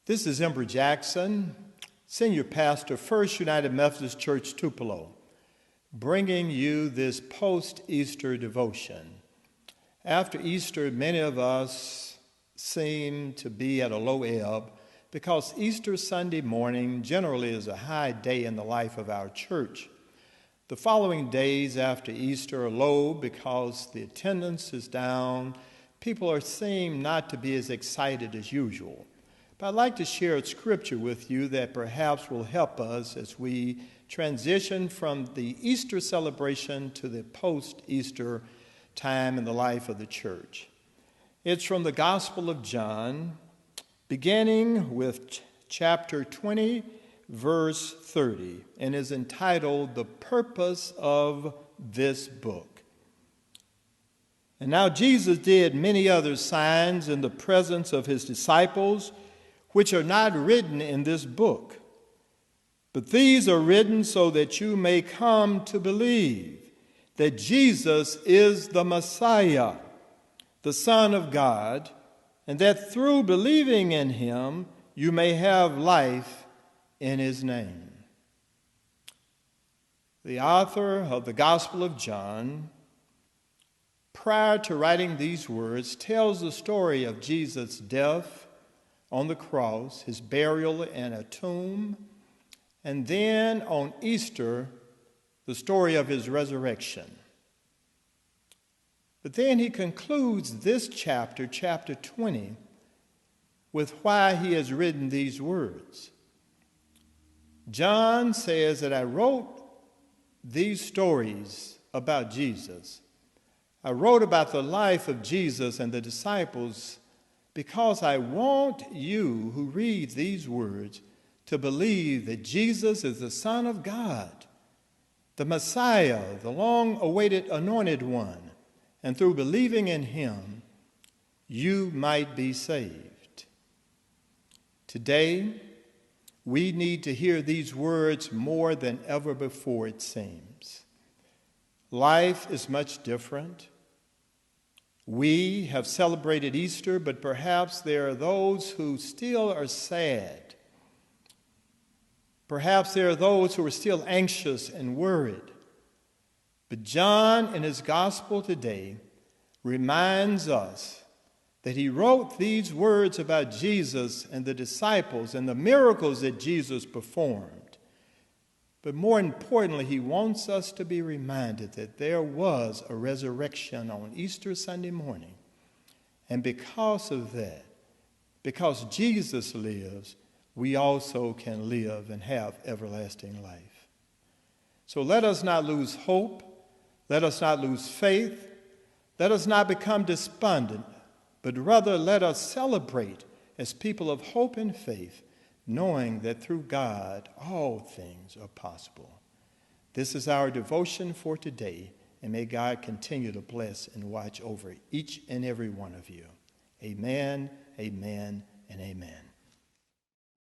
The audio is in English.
This is Embra Jackson, Senior Pastor, First United Methodist Church, Tupelo, bringing you this post-Easter devotion. After Easter, many of us seem to be at a low ebb because Easter Sunday morning generally is a high day in the life of our church. The following days after Easter are low because the attendance is down. People seem not to be as excited as usual. But I'd like to share a scripture with you that perhaps will help us as we transition from the Easter celebration to the post-Easter time in the life of the church. It's from the Gospel of John, beginning with chapter 20, verse 30, and is entitled, "The Purpose of This Book." And now Jesus did many other signs in the presence of his disciples, which are not written in this book. But these are written so that you may come to believe that Jesus is the Messiah, the Son of God, and that through believing in him, you may have life in his name. The author of the Gospel of John, prior to writing these words, tells the story of Jesus' death on the cross, his burial in a tomb, and then on Easter, the story of his resurrection. But then he concludes this chapter 20, with why he has written these words. John says that I wrote these stories about Jesus. I wrote about the life of Jesus and the disciples because I want you who read these words to believe that Jesus is the Son of God, the Messiah, the long-awaited anointed one, and through believing in him, you might be saved. Today, we need to hear these words more than ever before, it seems. Life is much different. We have celebrated Easter, but perhaps there are those who still are sad. Perhaps there are those who are still anxious and worried. But John, in his gospel today, reminds us that he wrote these words about Jesus and the disciples and the miracles that Jesus performed. But more importantly, he wants us to be reminded that there was a resurrection on Easter Sunday morning. And because of that, because Jesus lives, we also can live and have everlasting life. So let us not lose hope. Let us not lose faith. Let us not become despondent, but rather let us celebrate as people of hope and faith, knowing that through God, all things are possible. This is our devotion for today, and may God continue to bless and watch over each and every one of you. Amen, amen, and amen.